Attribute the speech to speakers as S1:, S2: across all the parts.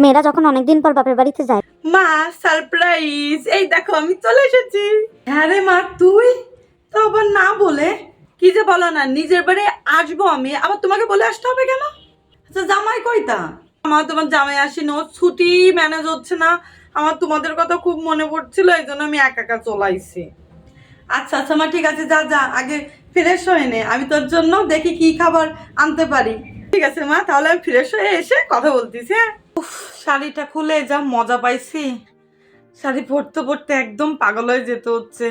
S1: মেয়েরা যখন অনেকদিন পর বাপের বাড়িতে যায়।
S2: মা সারপ্রাইজ, এই দেখো আমি চলে এসেছি। হ্যাঁ রে মা, তুই তো আবার না বলে কি যে বলো না, নিজের বাড়ি আসবো আমি, আবার তোমাকে বলে আসতে হবে কেন? আচ্ছা জামাই কইতা? আমার তোমার জামাই আসেনি, ওর ছুটি ম্যানেজ হচ্ছে না। আমার তোমাদের কথা খুব মনে পড়ছিল, এই জন্য আমি একা একা চলাইছি। আচ্ছা আচ্ছা মা, ঠিক আছে, যা যা আগে ফ্রেশ হয়ে নে, আমি তোর জন্য দেখি কি খাবার আনতে পারি। ঠিক আছে মা, তাহলে আমি ফ্রেশ হয়ে এসে কথা বলতেছি। হ্যাঁ, শাড়িটা খুলে যা মজা পাইছি। শাড়ি পরতে পরতে একদম পাগল হয়ে যেতে হচ্ছে।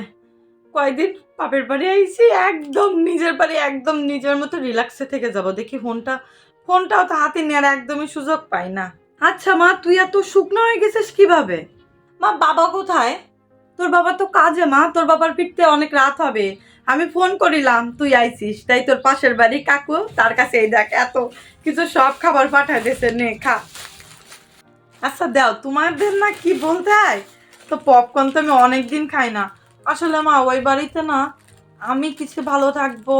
S2: কয়দিন বাপের বাড়ি আইছি, একদম নিজের বাড়ি, একদম নিজের মতো রিল্যাক্সে থেকে যাব। দেখি ফোনটাও তো হাতে নেওয়ার একদমই সুযোগ পাই না। আচ্ছা মা, তুই এত শুকনো হয়ে গেছিস কিভাবে? মা বাবা কোথায়? তোর বাবা তো কাজে মা, তোর বাবার ফিরতে অনেক রাত হবে। আমি ফোন করিলাম, তুই আইছিস, তাই তোর পাশের বাড়ি কাকু, তার কাছে এই দেখ এত কিছু সব খাবার পাঠাই দিয়েছে, নে খা। আচ্ছা দাও, তোমাদের না কি বলতে হয় তো, পপকর্ন তো আমি অনেকদিন খাই না। আসলে মা ওই বাড়িতে না আমি কিছু ভালো থাকবো,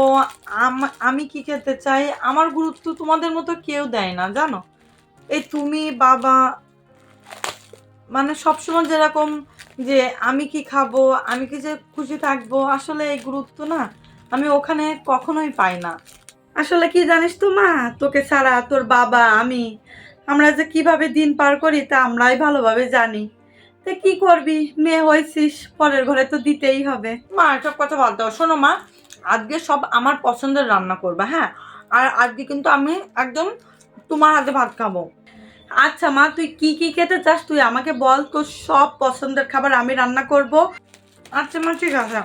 S2: আমি কি খেতে চাই আমার গুরুত্ব তোমাদের মতো কেউ দেয় না জানো। এই তুমি বাবা মানে সবসময় যেরকম যে আমি কি খাবো, আমি কি যে খুশি থাকবো, আসলে এই গুরুত্ব না আমি ওখানে কখনোই পাই না। আসলে কি জানিস তো মা, তোকে ছাড়া তোর বাবা আমি, আমরা যে কিভাবে দিন পার করি তা আমরাই ভালোভাবে জানি। তা কি করবি, মেয়ে হয়েছিস, পরের ঘরে তো দিতেই হবে। মা এসব কথা বাদ দাও, শোনো মা, আজকে সব আমার পছন্দের রান্না করবা, হ্যাঁ? আর আজকে কিন্তু আমি একদম তোমার হাতে ভাত খাবো। আচ্ছা মা, তুই কি কি খেতে চাস তুই আমাকে বল, তোর সব পছন্দের খাবার আমি রান্না করব। আচ্ছা মা, ঠিক আছে।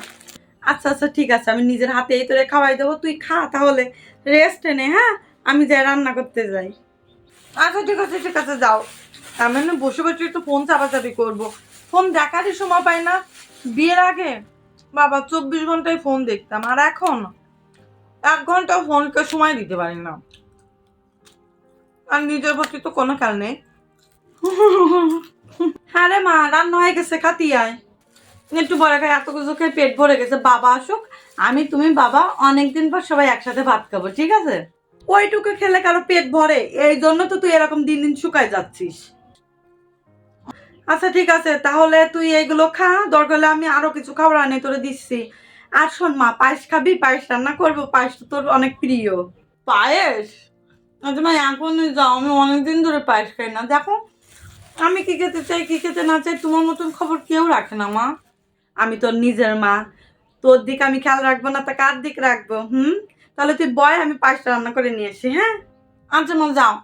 S2: আচ্ছা আচ্ছা ঠিক আছে, আমি নিজের হাতেই তোরে খাওয়াই দেবো, তুই খা তাহলে, রেস্ট নে। হ্যাঁ, আমি যাই রান্না করতে যাই। আচ্ছা ঠিক আছে ঠিক আছে, যাও। আমি না বসে বসে একটু ফোন চাপাচাপি করবো, ফোন দেখারই সময় পাই না। বিয়ের আগে বাবা 24 ঘন্টায় ফোন দেখতাম, আর এখন 1 ঘন্টা ফোনকে সময় দিতে পারি না। আর নিজের প্রতি তো কোনো খেয়াল নেই। হ্যাঁ রে মা, রান্না হয়ে গেছে, খাতি আয়। একটু বড় খাই, এত কিছু খেয়ে পেট ভরে গেছে, বাবা আসুক, আমি তুমি বাবা অনেকদিন পর সবাই একসাথে ভাত খাবো, ঠিক আছে? ওইটুকু খেলে কারো পেট ভরে, এই জন্য তো তুই এরকম দিন দিন শুকায় যাচ্ছিস। আচ্ছা ঠিক আছে, তাহলে তুই এইগুলো খা, দরকার হলে আমি আরো কিছু খাবার আনি তোরে দিচ্ছি। আর শোন মা, পায়েস খাবি? পায়েস রান্না করবো, পায়েস তো তোর অনেক প্রিয়। পায়েস? আচ্ছা মা, এখনই যাও, আমি অনেকদিন ধরে পায়েস খাই না। দেখো আমি কি খেতে চাই কি খেতে না চাই তোমার মতন খবর কেউ রাখে না মা। আমি তোর নিজের মা, তোর দিক আমি খেয়াল রাখবো না তা কার দিক রাখবো? তাহলে তুই বয়, আমি পায়েসটা রান্না করে নিয়ে আসি। হ্যাঁ আচ্ছা মা, যাও।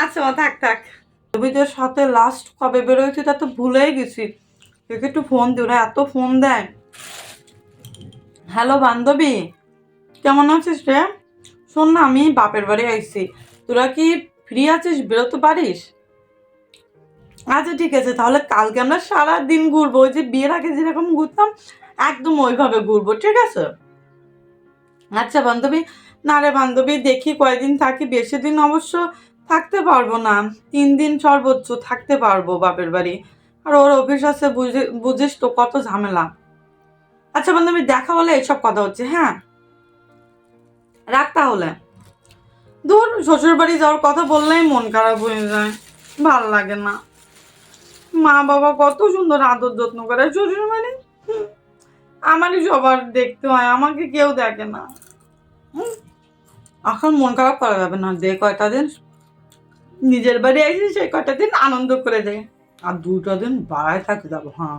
S2: আচ্ছা মা, থাক থাক। বান্ধবীদের সাথে লাস্ট কবে বেরোয়েছি তা তো ভুলেই গেছি। একে একটু ফোন দিই, ওরা এত ফোন দেয়। হ্যালো বান্ধবী, কেমন আছিস রে? শোন না, আমি বাপের বাড়ি আইছি, তোরা কি ফ্রি আছিস, বেরোতে পারিস? আচ্ছা ঠিক আছে, তাহলে কালকে আমরা সারাদিন ঘুরবো, ওই যে বিয়ের আগে যেরকম ঘুরতাম একদম ওইভাবে ঘুরবো, ঠিক আছে? আচ্ছা বান্ধবী, না রে বান্ধবী, দেখি কয়দিন থাকি, বেশি দিন অবশ্য থাকতে পারবো না, 3 দিন সর্বোচ্চ থাকতে পারবো বাপের বাড়ি। আর ওর অফিস আছে, বুঝিস তো কত ঝামেলা। আচ্ছা বান্ধবী, দেখা হলে এসব কথা হচ্ছে, হ্যাঁ রাখ তাহলে। দূর, শ্বশুর বাড়ি যাওয়ার কথা বললেই মন খারাপ হয়ে যায়, ভাল লাগে না। মা বাবা কত সুন্দর আদর যত্ন করে, শ্বশুর বাড়ি আমারই সবার দেখতে হয়, আমাকে কেউ দেখে না। এখন মন খারাপ করা যাবে না, যে কয়টা দিন নিজের বাড়ি আইসি সেই কয়টা দিন আনন্দ করে দেয়, আর 2টা দিন বাড়ায় থাকতে যাবো। হ্যাঁ